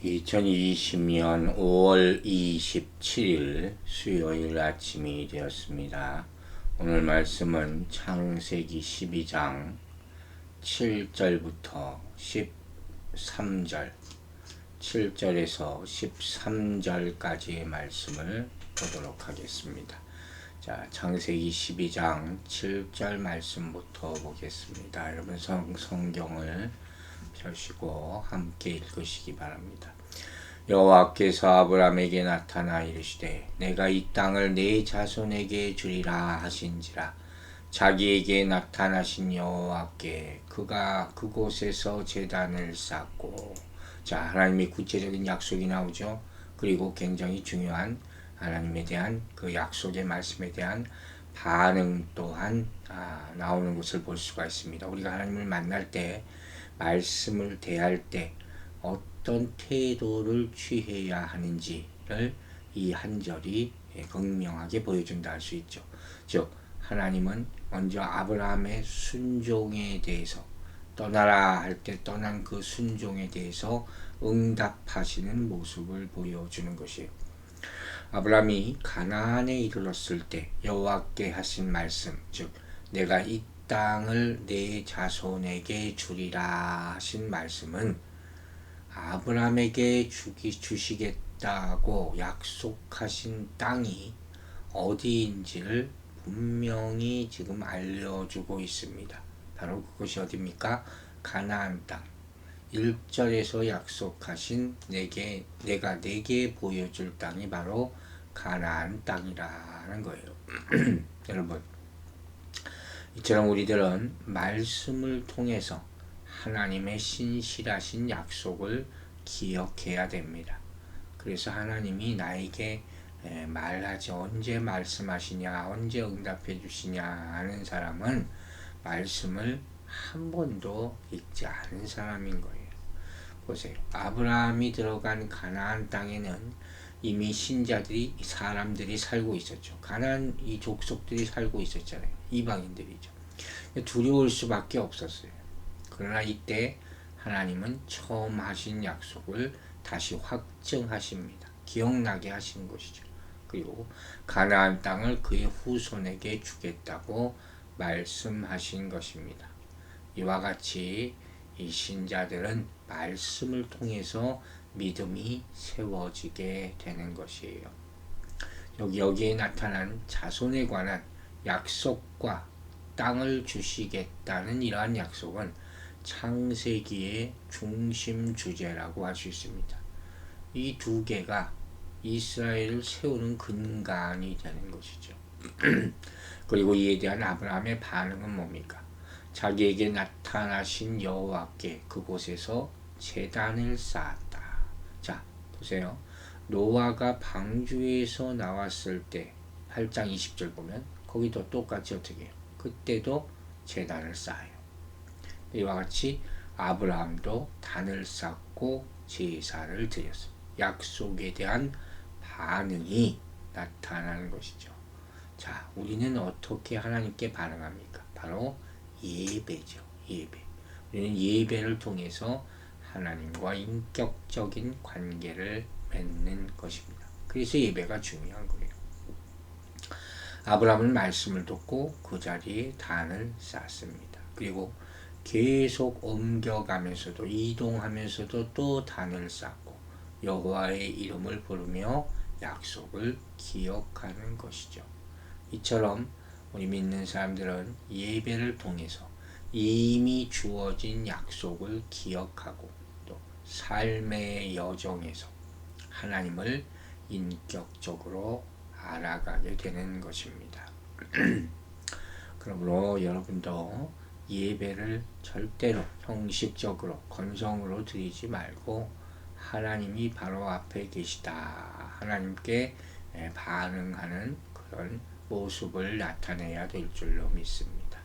2020년 5월 27일 수요일 아침이 되었습니다. 오늘 말씀은 창세기 12장 7절부터 13절, 7절에서 13절까지의 말씀을 보도록 하겠습니다. 자, 창세기 12장 7절 말씀부터 보겠습니다. 여러분 성경을 펴시고 함께 읽으시기 바랍니다. 여호와께서 아브라함에게 나타나 이르시되 내가 이 땅을 네 자손에게 주리라 하신지라. 자기에게 나타나신 여호와께 그가 그곳에서 제단을 쌓고, 자, 하나님의 구체적인 약속이 나오죠. 그리고 굉장히 중요한 하나님에 대한 그 약속의 말씀에 대한 반응 또한 나오는 것을 볼 수가 있습니다. 우리가 하나님을 만날 때, 말씀을 대할 때 어떤 태도를 취해야 하는지를 이 한 절이 극명하게 보여준다 할 수 있죠. 즉, 하나님은 먼저 아브라함의 순종에 대해서, 떠나라 할 때 떠난 그 순종에 대해서 응답하시는 모습을 보여주는 것이에요. 아브라함이 가나안에 이르렀을 때 여호와께 하신 말씀, 즉 내가 이 땅을 내 자손에게 주리라 하신 말씀은 아브라함에게 주시겠다고 약속하신 땅이 어디인지를 분명히 지금 알려주고 있습니다. 바로 그것이 어디입니까? 가나안 땅. 1절에서 약속하신 내가 내게 보여줄 땅이 바로 가나안 땅이라는 거예요. 여러분, 이처럼 우리들은 말씀을 통해서 하나님의 신실하신 약속을 기억해야 됩니다. 그래서 하나님이 나에게 말하지, 언제 말씀하시냐, 언제 응답해 주시냐 하는 사람은 말씀을 한 번도 읽지 않은 사람인 거예요. 보세요. 아브라함이 들어간 가나안 땅에는 이미 신자들이, 사람들이 살고 있었죠. 가나안 이 족속들이 살고 있었잖아요. 이방인들이죠. 두려울 수밖에 없었어요. 그러나 이때 하나님은 처음 하신 약속을 다시 확증하십니다. 기억나게 하신 것이죠. 그리고 가나안 땅을 그의 후손에게 주겠다고 말씀하신 것입니다. 이와 같이 이 신자들은 말씀을 통해서 믿음이 세워지게 되는 것이에요. 여기에 나타난 자손에 관한 약속과 땅을 주시겠다는 이러한 약속은 창세기의 중심 주제라고 할 수 있습니다. 이 두 개가 이스라엘을 세우는 근간이 되는 것이죠. 그리고 이에 대한 아브라함의 반응은 뭡니까? 자기에게 나타나신 여호와께 그곳에서 제단을 쌓았다. 자, 보세요. 노아가 방주에서 나왔을 때 8장 20절 보면 거기도 똑같이 어떻게 해요? 그때도 제단을 쌓아요. 이와 같이 아브라함도 단을 쌓고 제사를 드렸어요. 약속에 대한 반응이 나타나는 것이죠. 자, 우리는 어떻게 하나님께 반응합니까? 바로 예배죠. 예배. 우리는 예배를 통해서 하나님과 인격적인 관계를 맺는 것입니다. 그래서 예배가 중요한 거예요. 아브라함은 말씀을 듣고 그 자리에 단을 쌓습니다. 그리고 계속 옮겨가면서도, 이동하면서도 또 단을 쌓고 여호와의 이름을 부르며 약속을 기억하는 것이죠. 이처럼 우리 믿는 사람들은 예배를 통해서 이미 주어진 약속을 기억하고 또 삶의 여정에서 하나님을 인격적으로 알아가게 되는 것입니다. 그러므로 여러분도 예배를 절대로 형식적으로 건성으로 드리지 말고 하나님이 바로 앞에 계시다, 하나님께 반응하는 그런 모습을 나타내야 될 줄로 믿습니다.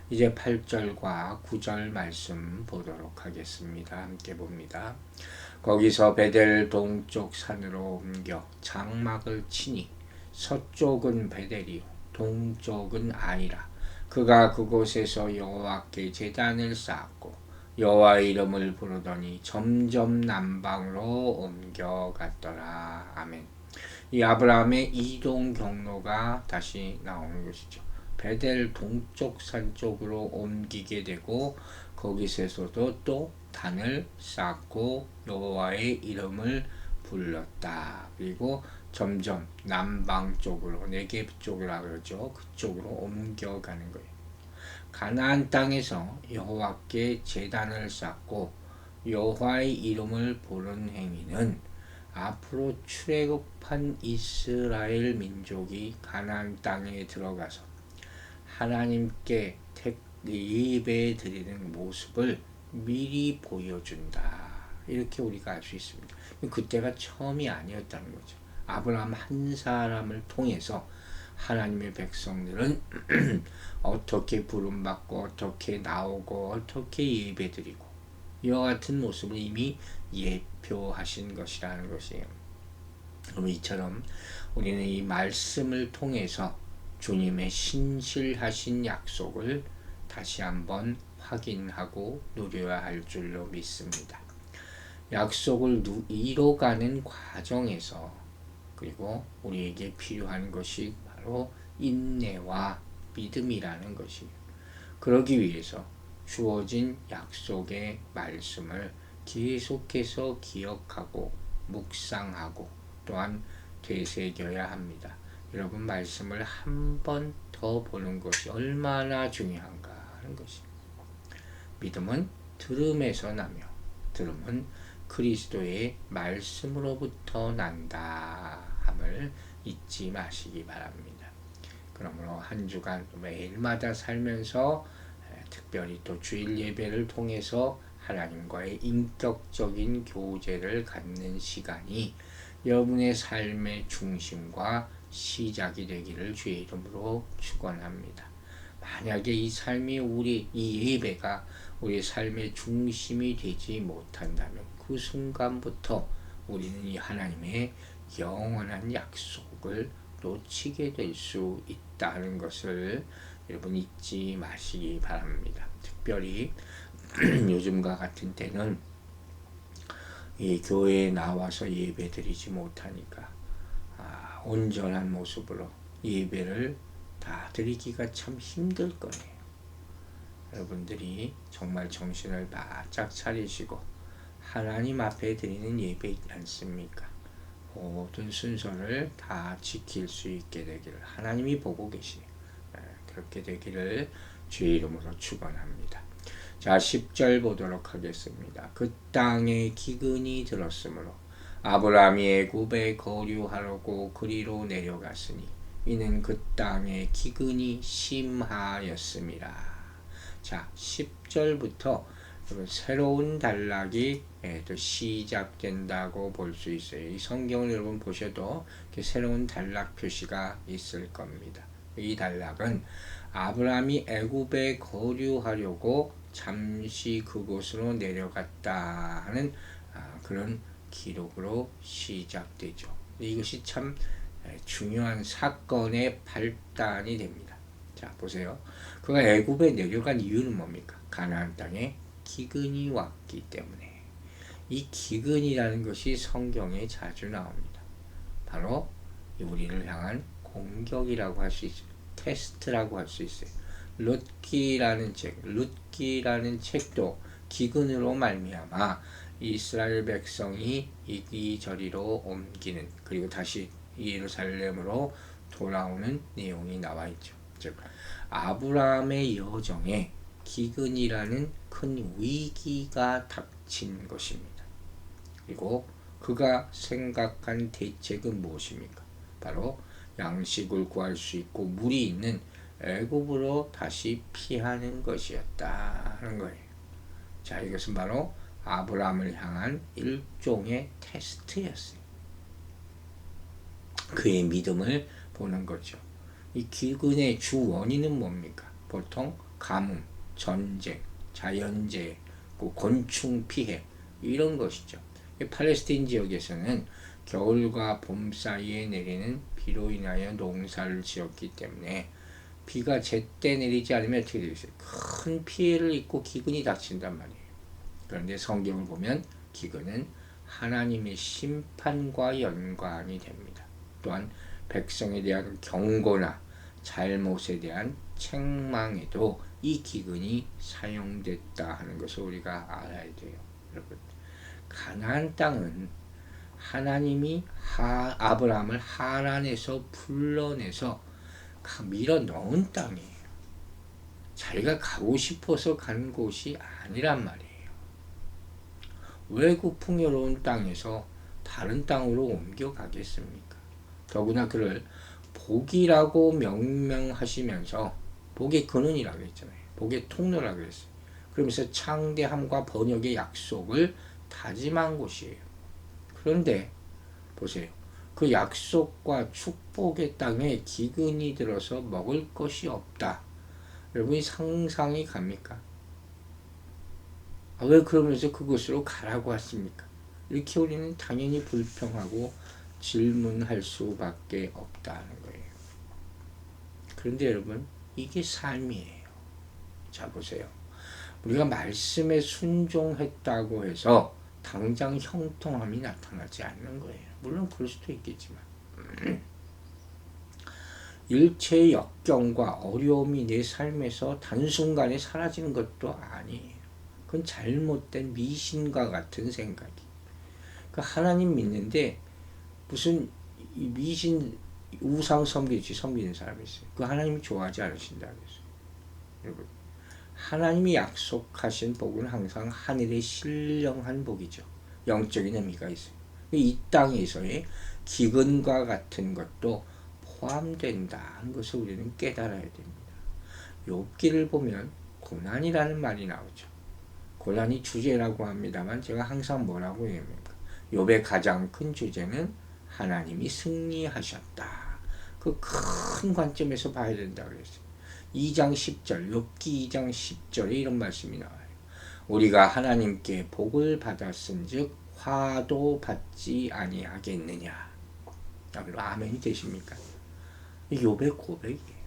이제 8절과 9절 말씀 보도록 하겠습니다. 함께 봅니다. 거기서 베델 동쪽 산으로 옮겨 장막을 치니 서쪽은 베델이요 동쪽은 아이라. 그가 그곳에서 여호와께 제단을 쌓았고 여호와의 이름을 부르더니 점점 남방으로 옮겨갔더라. 아멘. 이 아브라함의 이동 경로가 다시 나오는 것이죠. 베델 동쪽 산 쪽으로 옮기게 되고 거기서도 또 단을 쌓고 여호와의 이름을 불렀다. 그리고 점점 남방 쪽으로 네겝 쪽이라 그러죠. 그쪽으로 옮겨가는 거예요. 가나안 땅에서 여호와께 제단을 쌓고 여호와의 이름을 부른 행위는 앞으로 출애굽한 이스라엘 민족이 가나안 땅에 들어가서 하나님께 예배 드리는 모습을 미리 보여준다. 이렇게 우리가 알 수 있습니다. 그때가 처음이 아니었다는 거죠. 아브라함 한 사람을 통해서 하나님의 백성들은 어떻게 부름받고 어떻게 나오고 어떻게 예배드리고 이와 같은 모습을 이미 예표하신 것이라는 것이에요. 그럼 이처럼 우리는 이 말씀을 통해서 주님의 신실하신 약속을 다시 한번 확인하고 누려야 할 줄로 믿습니다. 약속을 이뤄가는 과정에서 그리고 우리에게 필요한 것이 바로 인내와 믿음이라는 것이에요. 그러기 위해서 주어진 약속의 말씀을 계속해서 기억하고 묵상하고 또한 되새겨야 합니다. 여러분 말씀을 한 번 더 보는 것이 얼마나 중요한가 하는 것입니다. 믿음은 들음에서 나며 들음은 그리스도의 말씀으로부터 난다 함을 잊지 마시기 바랍니다. 그러므로 한 주간 매일마다 살면서 특별히 또 주일 예배를 통해서 하나님과의 인격적인 교제를 갖는 시간이 여러분의 삶의 중심과 시작이 되기를 주의 이름으로 축원합니다. 만약에 이 삶이 이 예배가 우리 삶의 중심이 되지 못한다면 그 순간부터 우리는 이 하나님의 영원한 약속을 놓치게 될 수 있다는 것을 여러분 잊지 마시기 바랍니다. 특별히 요즘과 같은 때는 이 교회에 나와서 예배 드리지 못하니까 온전한 모습으로 예배를 다 드리기가 참 힘들 거예요. 여러분들이 정말 정신을 바짝 차리시고 하나님 앞에 드리는 예배 있지 않습니까? 모든 순서를 다 지킬 수 있게 되기를 하나님이 보고 계시네요. 그렇게 되기를 주의 이름으로 축원합니다. 자, 10절 보도록 하겠습니다. 그 땅에 기근이 들었으므로 아브라함이 애굽에 거류하려고 그리로 내려갔으니 이는 그 땅에 기근이 심하였음이라. 자, 10절부터 새로운 단락이 또 시작된다고 볼 수 있어요. 이 성경을 여러분 보셔도 새로운 단락 표시가 있을 겁니다. 이 단락은 아브라함이 애굽에 거류하려고 잠시 그곳으로 내려갔다 하는 그런 기록으로 시작되죠. 이것이 참 중요한 사건의 발단이 됩니다. 자, 보세요. 그가 애굽에 내려간 이유는 뭡니까? 가나안 땅에 기근이 왔기 때문에. 이 기근이라는 것이 성경에 자주 나옵니다. 바로 우리를 향한 공격이라고 할 수 있어요. 테스트라고 할 수 있어요. 룻기라는 책도 기근으로 말미암아 이스라엘 백성이 이리저리로 옮기는 그리고 다시 예루살렘으로 돌아오는 내용이 나와 있죠. 즉 아브라함의 여정에 기근이라는 큰 위기가 닥친 것입니다. 그리고 그가 생각한 대책은 무엇입니까? 바로 양식을 구할 수 있고 물이 있는 애굽으로 다시 피하는 것이었다는 거예요. 자, 이것은 바로 아브라함을 향한 일종의 테스트였어요. 그의 믿음을 보는 거죠. 이 기근의 주 원인은 뭡니까? 보통 가뭄, 전쟁, 자연재해, 곤충 피해 이런 것이죠. 팔레스타인 지역에서는 겨울과 봄 사이에 내리는 비로 인하여 농사를 지었기 때문에 비가 제때 내리지 않으면 어떻게 되겠어요? 큰 피해를 입고 기근이 닥친단 말이에요. 그런데 성경을 보면 기근은 하나님의 심판과 연관이 됩니다. 또한 백성에 대한 경고나 잘못에 대한 책망에도 이 기근이 사용됐다 하는 것을 우리가 알아야 돼요. 여러분, 가나안 땅은 하나님이 아브라함을 하란에서 불러내서 밀어 넣은 땅이에요. 자기가 가고 싶어서 간 곳이 아니란 말이에요. 왜 그 풍요로운 땅에서 다른 땅으로 옮겨가겠습니까? 더구나 그를 복이라고 명명하시면서 복의 근원이라고 했잖아요. 복의 통로라고 했어요. 그러면서 창대함과 번역의 약속을 다짐한 곳이에요. 그런데 보세요. 그 약속과 축복의 땅에 기근이 들어서 먹을 것이 없다. 여러분이 상상이 갑니까? 왜 그러면서 그곳으로 가라고 하십니까? 이렇게 우리는 당연히 불평하고 질문할 수밖에 없다는 거예요. 그런데 여러분, 이게 삶이에요. 자, 보세요. 우리가 말씀에 순종했다고 해서 당장 형통함이 나타나지 않는 거예요. 물론 그럴 수도 있겠지만 일체의 역경과 어려움이 내 삶에서 단순간에 사라지는 것도 아니에요. 그건 잘못된 미신과 같은 생각이. 그 하나님 믿는데 무슨 미신 우상 섬기는 사람이 있어요. 그 하나님이 좋아하지 않으신다 그랬어요. 여러분, 하나님이 약속하신 복은 항상 하늘의 신령한 복이죠. 영적인 의미가 있어요. 이 땅에서의 기근과 같은 것도 포함된다는 것을 우리는 깨달아야 됩니다. 욥기를 보면 고난이라는 말이 나오죠. 고난이 주제라고 합니다만 제가 항상 뭐라고 얘기합니까? 욥의 가장 큰 주제는 하나님이 승리하셨다. 그 큰 관점에서 봐야 된다 그랬어요. 2장 10절, 욥기 2장 10절에 이런 말씀이 나와요. 우리가 하나님께 복을 받았은즉 화도 받지 아니하겠느냐. 아멘이 되십니까? 욥의 고백이에요.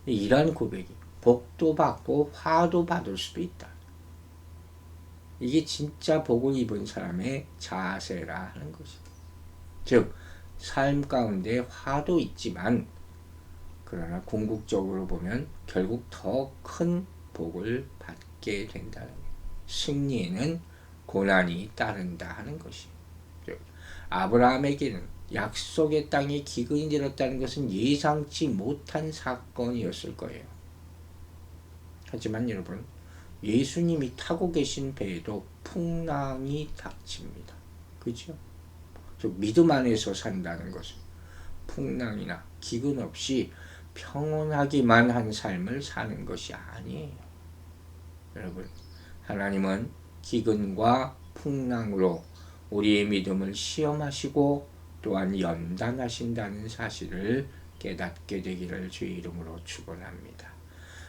이런 고백이 복도 받고 화도 받을 수도 있다. 이게 진짜 복을 입은 사람의 자세라 하는 것이죠. 즉 삶 가운데 화도 있지만 그러나 궁극적으로 보면 결국 더 큰 복을 받게 된다는 거예요. 승리에는 고난이 따른다 하는 것이에요. 아브라함에게는 약속의 땅에 기근이 들었다는 것은 예상치 못한 사건이었을 거예요. 하지만 여러분, 예수님이 타고 계신 배에도 풍랑이 닥칩니다. 그죠? 믿음 안에서 산다는 것은 풍랑이나 기근 없이 평온하기만 한 삶을 사는 것이 아니에요. 여러분, 하나님은 기근과 풍랑으로 우리의 믿음을 시험하시고 또한 연단하신다는 사실을 깨닫게 되기를 주의 이름으로 축원합니다.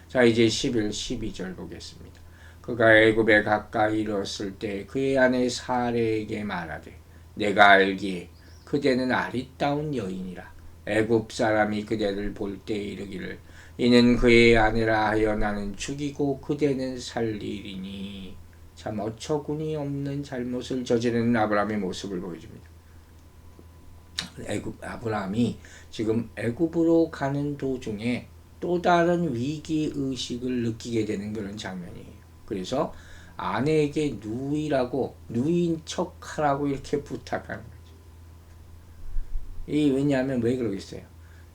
자, 이제 11, 12절 보겠습니다. 그가 애굽에 가까이 이르렀을 때 그의 아내 사레에게 말하되 내가 알기에 그대는 아리따운 여인이라. 애굽 사람이 그대를 볼 때 이르기를 이는 그의 아내라 하여 나는 죽이고 그대는 살리리니. 참 어처구니 없는 잘못을 저지르는 아브라함의 모습을 보여줍니다. 아브라함이 지금 애굽으로 가는 도중에 또 다른 위기의식을 느끼게 되는 그런 장면이에요. 그래서 아내에게 누이인 척하라고 이렇게 부탁하는 거죠. 왜냐하면 왜 그러겠어요?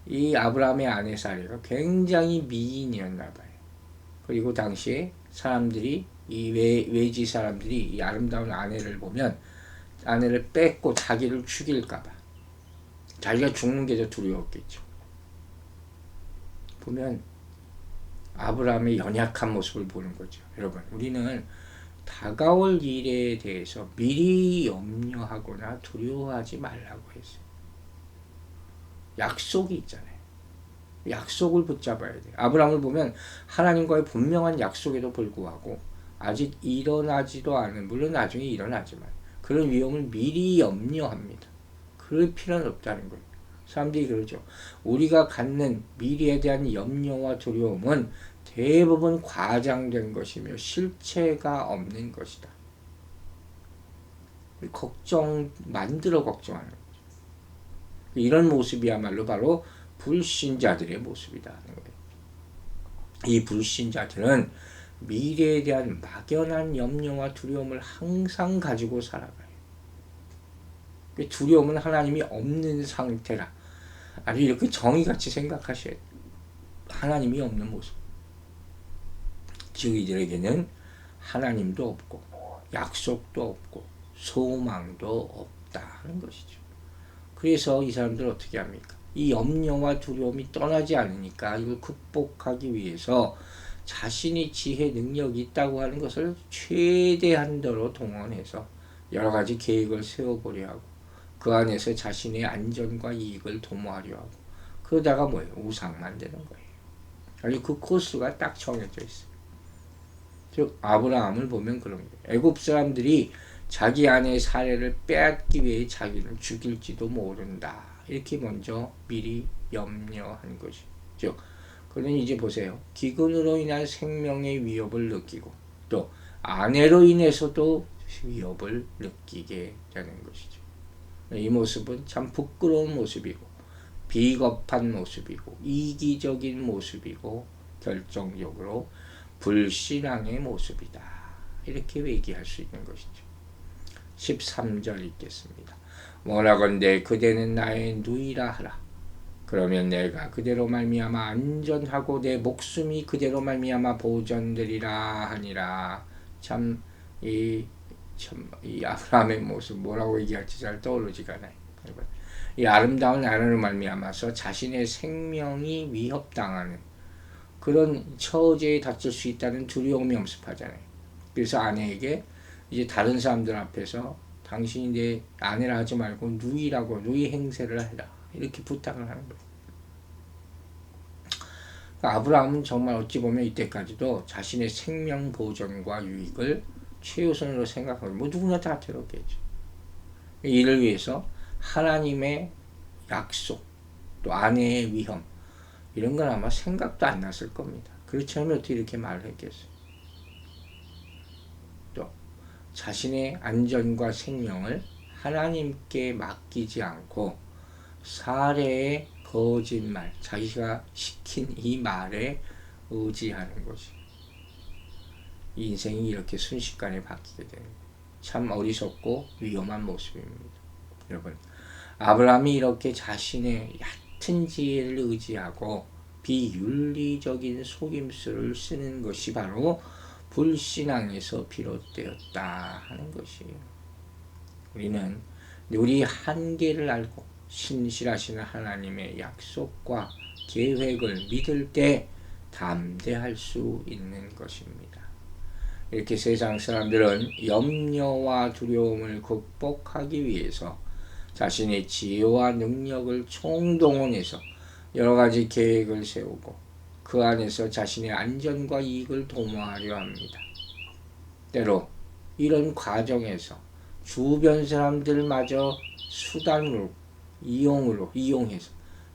이 아브라함의 아내 사레가 굉장히 미인이었나 봐요. 그리고 당시에 사람들이 이 외지 사람들이 이 아름다운 아내를 보면 아내를 뺏고 자기를 죽일까봐 자기가 죽는 게 더 두려웠겠죠. 보면 아브라함의 연약한 모습을 보는 거죠. 여러분, 우리는 다가올 일에 대해서 미리 염려하거나 두려워하지 말라고 했어요. 약속이 있잖아요. 약속을 붙잡아야 돼요. 아브라함을 보면 하나님과의 분명한 약속에도 불구하고 아직 일어나지도 않은, 물론 나중에 일어나지만 그런 위험을 미리 염려합니다. 그럴 필요는 없다는 거예요. 사람들이 그러죠. 우리가 갖는 미래에 대한 염려와 두려움은 대부분 과장된 것이며 실체가 없는 것이다. 만들어 걱정하는 거죠. 이런 모습이야말로 바로 불신자들의 모습이다 하는 거예요. 이 불신자들은 미래에 대한 막연한 염려와 두려움을 항상 가지고 살아가요. 두려움은 하나님이 없는 상태라. 아주 이렇게 정의같이 생각하셔야 돼요. 하나님이 없는 모습. 즉 이들에게는 하나님도 없고 약속도 없고 소망도 없다 하는 것이죠. 그래서 이 사람들은 어떻게 합니까? 이 염려와 두려움이 떠나지 않으니까 이걸 극복하기 위해서 자신이 지혜 능력이 있다고 하는 것을 최대한도로 동원해서 여러 가지 계획을 세워보려 하고 그 안에서 자신의 안전과 이익을 도모하려 하고 그러다가 뭐예요? 우상 만드는 거예요. 아니 그 코스가 딱 정해져 있어요. 즉 아브라함을 보면 그런 거예요. 애굽 사람들이 자기 아내의 사례를 빼앗기 위해 자기를 죽일지도 모른다. 이렇게 먼저 미리 염려한 것이죠. 그는 이제 보세요. 기근으로 인한 생명의 위협을 느끼고 또 아내로 인해서도 위협을 느끼게 되는 것이죠. 이 모습은 참 부끄러운 모습이고 비겁한 모습이고 이기적인 모습이고 결정적으로 불신앙의 모습이다. 이렇게 얘기할 수 있는 것이죠. 13절 읽겠습니다. 원하건대 그대는 나의 누이라 하라. 그러면 내가 그대로 말미암아 안전하고 내 목숨이 그대로 말미암아 보전되리라 하니라. 이 아브라함의 모습 뭐라고 얘기할지 잘 떠오르지가 않아요. 이 아름다운 아내로 말미암아서 자신의 생명이 위협당하는 그런 처지에 닥칠 수 있다는 두려움이 엄습하잖아요. 그래서 아내에게 이제 다른 사람들 앞에서 당신이 내 아내라 하지 말고 누이라고 누이 행세를 해라 이렇게 부탁을 하는 거예요. 그러니까 아브라함은 정말 어찌 보면 이때까지도 자신의 생명 보존과 유익을 최우선으로 생각하고 뭐 누구나 다 그렇겠죠. 이를 위해서 하나님의 약속 또 아내의 위험 이런 건 아마 생각도 안 났을 겁니다. 그렇지 않으면 어떻게 이렇게 말을 했겠어요. 또 자신의 안전과 생명을 하나님께 맡기지 않고 사례의 거짓말, 자기가 시킨 이 말에 의지하는 것이 인생이 이렇게 순식간에 바뀌게 되는 참 어리석고 위험한 모습입니다. 여러분, 아브라함이 이렇게 자신의 얕은 지혜를 의지하고 비윤리적인 속임수를 쓰는 것이 바로 불신앙에서 비롯되었다 하는 것이에요. 우리는 우리 한계를 알고 신실하시는 하나님의 약속과 계획을 믿을 때 담대할 수 있는 것입니다. 이렇게 세상 사람들은 염려와 두려움을 극복하기 위해서 자신의 지혜와 능력을 총동원해서 여러 가지 계획을 세우고 그 안에서 자신의 안전과 이익을 도모하려 합니다. 때로 이런 과정에서 주변 사람들마저 수단으로 이용해서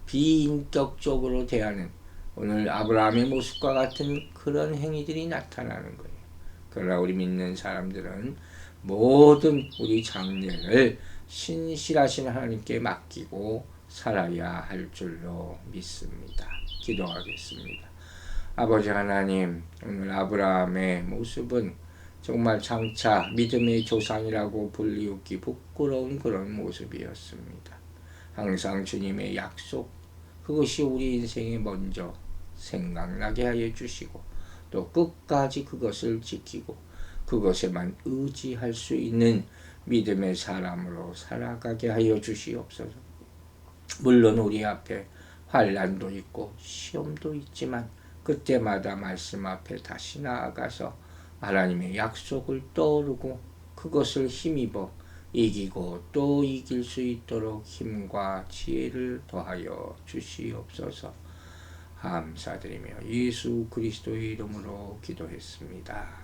비인격적으로 대하는 오늘 아브라함의 모습과 같은 그런 행위들이 나타나는 거예요. 그러나 우리 믿는 사람들은 모든 우리 장래를 신실하신 하나님께 맡기고 살아야 할 줄로 믿습니다. 기도하겠습니다. 아버지 하나님, 오늘 아브라함의 모습은 정말 장차 믿음의 조상이라고 불리우기 부끄러운 그런 모습이었습니다. 항상 주님의 약속, 그것이 우리 인생에 먼저 생각나게 하여 주시고 또 끝까지 그것을 지키고 그것에만 의지할 수 있는 믿음의 사람으로 살아가게 하여 주시옵소서. 물론 우리 앞에 환난도 있고 시험도 있지만 그때마다 말씀 앞에 다시 나아가서 하나님의 약속을 떠오르고 그것을 힘입어 이기고 또 이길 수 있도록 힘과 지혜를 더하여 주시옵소서. 감사드리며 예수 그리스도의 이름으로 기도했습니다.